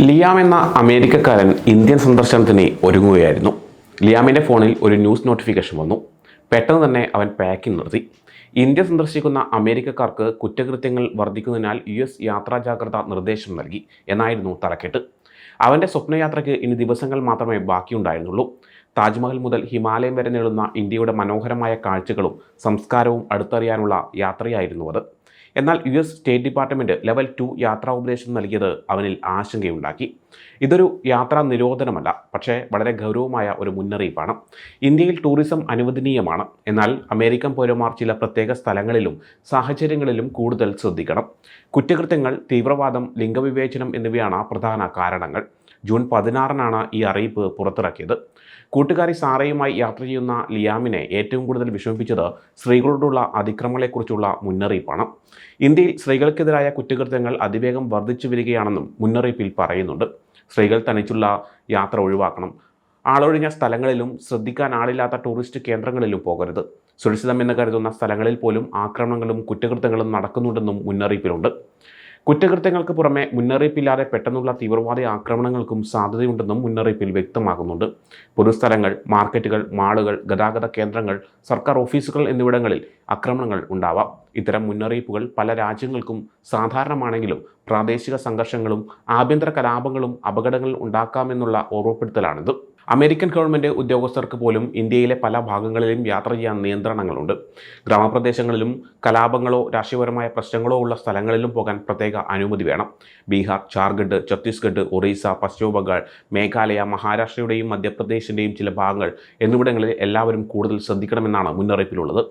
Liam എന്ന അമേരിക്കക്കാരൻ Indian സന്ദർശനത്തിന് ഒരുങ്ങുകയായിരുന്നു. ലിയാമിൻ്റെ ഫോണിൽ ഒരു ന്യൂസ് നോട്ടിഫിക്കേഷൻ വന്നു. പെട്ടെന്ന് തന്നെ അവൻ പാക്കിംഗ് നിർത്തി. ഇന്ത്യ സന്ദർശിക്കുന്ന അമേരിക്കക്കാർക്ക് കുറ്റകൃത്യങ്ങൾ വർദ്ധിക്കുന്നതിനാൽ US യാത്രാ ജാഗ്രതാ നിർദ്ദേശം നൽകി എന്നായിരുന്നു തലക്കെട്ട്. അവൻ്റെ സ്വപ്നയാത്രയ്ക്ക് ഇനി ദിവസങ്ങൾ മാത്രമേ ബാക്കിയുണ്ടായിരുന്നുള്ളൂ. താജ്മഹൽ മുതൽ ഹിമാലയം വരെ നീളുന്ന ഇന്ത്യയുടെ മനോഹരമായ കാഴ്ചകളും സംസ്കാരവും അടുത്തറിയാനുള്ള യാത്രയായിരുന്നു അത്. എന്നാൽ US സ്റ്റേറ്റ് ഡിപ്പാർട്ട്മെൻറ്റ് ലെവൽ 2 യാത്രാ ഉപദേശം നൽകിയത് അവനിൽ ആശങ്കയുണ്ടാക്കി. ഇതൊരു യാത്രാ നിരോധനമല്ല, പക്ഷേ വളരെ ഗൗരവമായ ഒരു മുന്നറിയിപ്പാണ്. ഇന്ത്യയിൽ ടൂറിസം അനുവദനീയമാണ്, എന്നാൽ അമേരിക്കൻ പൗരന്മാർ ചില പ്രത്യേക സ്ഥലങ്ങളിലും സാഹചര്യങ്ങളിലും കൂടുതൽ ശ്രദ്ധിക്കണം. കുറ്റകൃത്യങ്ങൾ, തീവ്രവാദം, ലിംഗവിവേചനം എന്നിവയാണ് പ്രധാന കാരണങ്ങൾ. ജൂൺ 16-നാണ് ഈ അറിയിപ്പ് പുറത്തിറക്കിയത്. കൂട്ടുകാരി സാറയുമായി യാത്ര ചെയ്യുന്ന ലിയാമിനെ ഏറ്റവും കൂടുതൽ വിഷമിപ്പിച്ചത് സ്ത്രീകളോടുള്ള അതിക്രമങ്ങളെക്കുറിച്ചുള്ള മുന്നറിയിപ്പാണ്. ഇന്ത്യയിൽ സ്ത്രീകൾക്കെതിരായ കുറ്റകൃത്യങ്ങൾ അതിവേഗം വർദ്ധിച്ചു വരികയാണെന്നും മുന്നറിയിപ്പിൽ പറയുന്നുണ്ട്. സ്ത്രീകൾ തനിച്ചുള്ള യാത്ര ഒഴിവാക്കണം. ആളൊഴിഞ്ഞ സ്ഥലങ്ങളിലും ശ്രദ്ധിക്കാൻ ആളില്ലാത്ത ടൂറിസ്റ്റ് കേന്ദ്രങ്ങളിലും പോകരുത്. സുരക്ഷിതമെന്ന് കരുതുന്ന സ്ഥലങ്ങളിൽ പോലും ആക്രമണങ്ങളും കുറ്റകൃത്യങ്ങളും നടക്കുന്നുണ്ടെന്നും മുന്നറിയിപ്പിലുണ്ട്. കുറ്റകൃത്യങ്ങൾക്ക് പുറമെ മുന്നറിയിപ്പില്ലാതെ പെട്ടെന്നുള്ള തീവ്രവാദി ആക്രമണങ്ങൾക്കും സാധ്യതയുണ്ടെന്നും മുന്നറിയിപ്പിൽ വ്യക്തമാക്കുന്നുണ്ട്. പൊതുസ്ഥലങ്ങൾ, മാർക്കറ്റുകൾ, മാളുകൾ, ഗതാഗത കേന്ദ്രങ്ങൾ, സർക്കാർ ഓഫീസുകൾ എന്നിവിടങ്ങളിൽ ആക്രമണങ്ങൾ ഉണ്ടാവാം. ഇത്തരം മുന്നറിയിപ്പുകൾ പല രാജ്യങ്ങൾക്കും സാധാരണമാണെങ്കിലും പ്രാദേശിക സംഘർഷങ്ങളും ആഭ്യന്തര കലാപങ്ങളും അപകടങ്ങൾ ഉണ്ടാക്കാമെന്നുള്ള ഓർമ്മപ്പെടുത്തലാണിത്. അമേരിക്കൻ ഗവൺമെൻറ് ഉദ്യോഗസ്ഥർക്ക് പോലും ഇന്ത്യയിലെ പല ഭാഗങ്ങളിലും യാത്ര ചെയ്യാൻ നിയന്ത്രണങ്ങളുണ്ട്. ഗ്രാമപ്രദേശങ്ങളിലും കലാപങ്ങളോ രാഷ്ട്രീയപരമായ പ്രശ്നങ്ങളോ ഉള്ള സ്ഥലങ്ങളിലും പോകാൻ പ്രത്യേക അനുമതി വേണം. ബീഹാർ, ജാർഖണ്ഡ്, ഛത്തീസ്ഗഡ്, ഒറീസ, പശ്ചിമ ബംഗാൾ, മേഘാലയ, മഹാരാഷ്ട്രയുടെയും മധ്യപ്രദേശിൻ്റെയും ചില ഭാഗങ്ങൾ എന്നിവിടങ്ങളിൽ എല്ലാവരും കൂടുതൽ ശ്രദ്ധിക്കണമെന്നാണ് മുന്നറിയിപ്പിലുള്ളത്.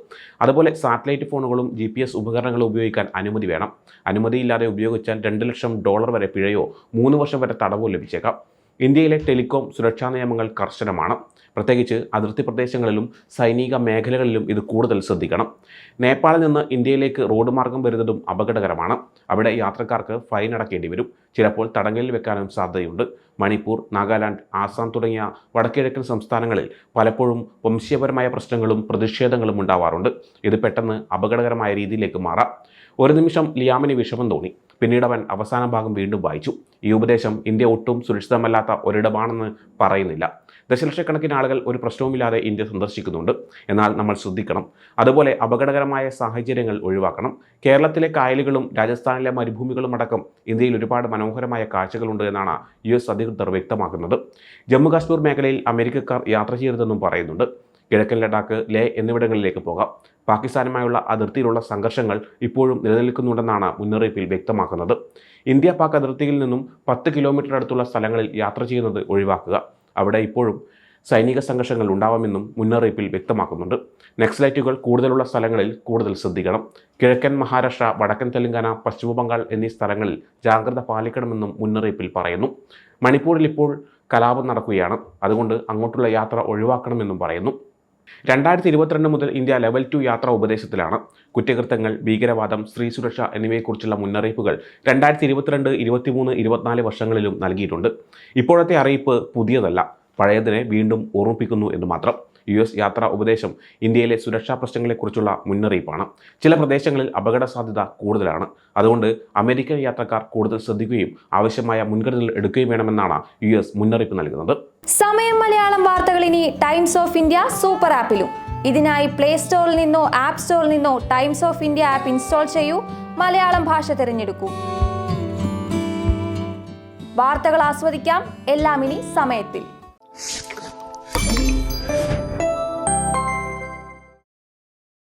അതുപോലെ സാറ്റലൈറ്റ് ഫോണുകളും GPS ഉപകരണങ്ങളും ഉപയോഗിക്കാൻ അനുമതി വേണം. അനുമതിയില്ലാതെ ഉപയോഗിച്ചാൽ $2 ലക്ഷം വരെ പിഴയോ 3 വർഷം വരെ തടവോ ലഭിച്ചേക്കാം. ഇന്ത്യയിലെ ടെലികോം സുരക്ഷാ നിയമങ്ങൾ കർശനമാണ്. പ്രത്യേകിച്ച് അതിർത്തി പ്രദേശങ്ങളിലും സൈനിക മേഖലകളിലും ഇത് കൂടുതൽ ശ്രദ്ധിക്കണം. നേപ്പാളിൽ നിന്ന് ഇന്ത്യയിലേക്ക് റോഡ് മാർഗം വരുന്നതും അപകടകരമാണ്. അവിടെ യാത്രക്കാർക്ക് ഫൈൻ അടക്കേണ്ടി വരും. ചിലപ്പോൾ തടങ്കലിൽ വെക്കാനും സാധ്യതയുണ്ട്. മണിപ്പൂർ, നാഗാലാൻഡ്, ആസാം തുടങ്ങിയ വടക്കിഴക്കൻ സംസ്ഥാനങ്ങളിൽ പലപ്പോഴും വംശീയപരമായ പ്രശ്നങ്ങളും പ്രതിഷേധങ്ങളും ഉണ്ടാവാറുണ്ട്. ഇത് പെട്ടെന്ന് അപകടകരമായ രീതിയിലേക്ക് മാറാം. ഒരു നിമിഷം ലിയാമിന് വിഷമം തോന്നി. പിന്നീട് അവൻ അവസാന ഭാഗം വീണ്ടും വായിച്ചു. ഈ ഉപദേശം ഇന്ത്യ ഒട്ടും സുരക്ഷിതമല്ലാത്ത ഒരിടമാണെന്ന് പറയുന്നില്ല. ദശലക്ഷക്കണക്കിന് ആളുകൾ ഒരു പ്രശ്നവുമില്ലാതെ ഇന്ത്യ സന്ദർശിക്കുന്നുണ്ട്. എന്നാൽ നമ്മൾ ശ്രദ്ധിക്കണം. അതുപോലെ അപകടകരമായ സാഹചര്യങ്ങൾ ഒഴിവാക്കണം. കേരളത്തിലെ കായലുകളും രാജസ്ഥാനിലെ മരുഭൂമികളും അടക്കം ഇന്ത്യയിൽ ഒരുപാട് മനോഹരമായ കാഴ്ചകളുണ്ട് എന്നാണ് US അധികൃതർ വ്യക്തമാക്കുന്നത്. ജമ്മു കാശ്മീർ മേഖലയിൽ അമേരിക്കക്കാർ യാത്ര ചെയ്യരുതെന്നും പറയുന്നുണ്ട്. കിഴക്കൻ ലഡാക്ക്, ലേ എന്നിവിടങ്ങളിലേക്ക് പോകാം. പാകിസ്ഥാനുമായുള്ള അതിർത്തിയിലുള്ള സംഘർഷങ്ങൾ ഇപ്പോഴും നിലനിൽക്കുന്നുണ്ടെന്നാണ് മുന്നറിയിപ്പിൽ വ്യക്തമാക്കുന്നത്. ഇന്ത്യ പാക് അതിർത്തിയിൽ നിന്നും 10 കിലോമീറ്റർ അടുത്തുള്ള സ്ഥലങ്ങളിൽ യാത്ര ചെയ്യുന്നത് ഒഴിവാക്കുക. അവിടെ ഇപ്പോഴും സൈനിക സംഘർഷങ്ങൾ ഉണ്ടാവാമെന്നും മുന്നറിയിപ്പിൽ വ്യക്തമാക്കുന്നുണ്ട്. നക്സലൈറ്റുകൾ കൂടുതലുള്ള സ്ഥലങ്ങളിൽ കൂടുതൽ ശ്രദ്ധിക്കണം. കിഴക്കൻ മഹാരാഷ്ട്ര, വടക്കൻ തെലങ്കാന, പശ്ചിമ ബംഗാൾ എന്നീ സ്ഥലങ്ങളിൽ ജാഗ്രത പാലിക്കണമെന്നും മുന്നറിയിപ്പിൽ പറയുന്നു. മണിപ്പൂരിൽ ഇപ്പോൾ കലാപം നടക്കുകയാണ്. അതുകൊണ്ട് അങ്ങോട്ടുള്ള യാത്ര ഒഴിവാക്കണമെന്നും പറയുന്നു. 2022 മുതൽ ഇന്ത്യ ലെവൽ 2 യാത്രാ ഉപദേശത്തിലാണ്. കുറ്റകൃത്യങ്ങൾ, ഭീകരവാദം, സ്ത്രീ സുരക്ഷ എന്നിവയെക്കുറിച്ചുള്ള മുന്നറിയിപ്പുകൾ 2022, 23, 24 വർഷങ്ങളിലും നൽകിയിട്ടുണ്ട്. ഇപ്പോഴത്തെ അറിയിപ്പ് പുതിയതല്ല, പഴയതിനെ വീണ്ടും ഓർമ്മിപ്പിക്കുന്നു എന്ന് മാത്രം. US യാത്രാ ഉപദേശം ഇന്ത്യയിലെ സുരക്ഷാ പ്രശ്നങ്ങളെക്കുറിച്ചുള്ള മുന്നറിയിപ്പാണ്. ചില പ്രദേശങ്ങളിൽ അപകട സാധ്യത കൂടുതലാണ്. അതുകൊണ്ട് അമേരിക്കൻ യാത്രക്കാർ കൂടുതൽ ശ്രദ്ധിക്കുകയും ആവശ്യമായ മുൻകരുതൽ എടുക്കുകയും വേണമെന്നാണ് US മുന്നറിയിപ്പ് നൽകുന്നത്. സമയം മലയാളം വാർത്തകൾ ഇനി ടൈംസ് ഓഫ് ഇന്ത്യ സൂപ്പർ ആപ്പിലും. ഇതിനായി പ്ലേ സ്റ്റോറിൽ നിന്നോ ആപ്പ് സ്റ്റോറിൽ നിന്നോ times of India app install ചെയ്യൂ. മലയാളം ഭാഷ തിരഞ്ഞെടുക്കൂ. വാർത്തകൾ ആസ്വദിക്കാം. എല്ലാം ഇനി സമയത്തിൽ.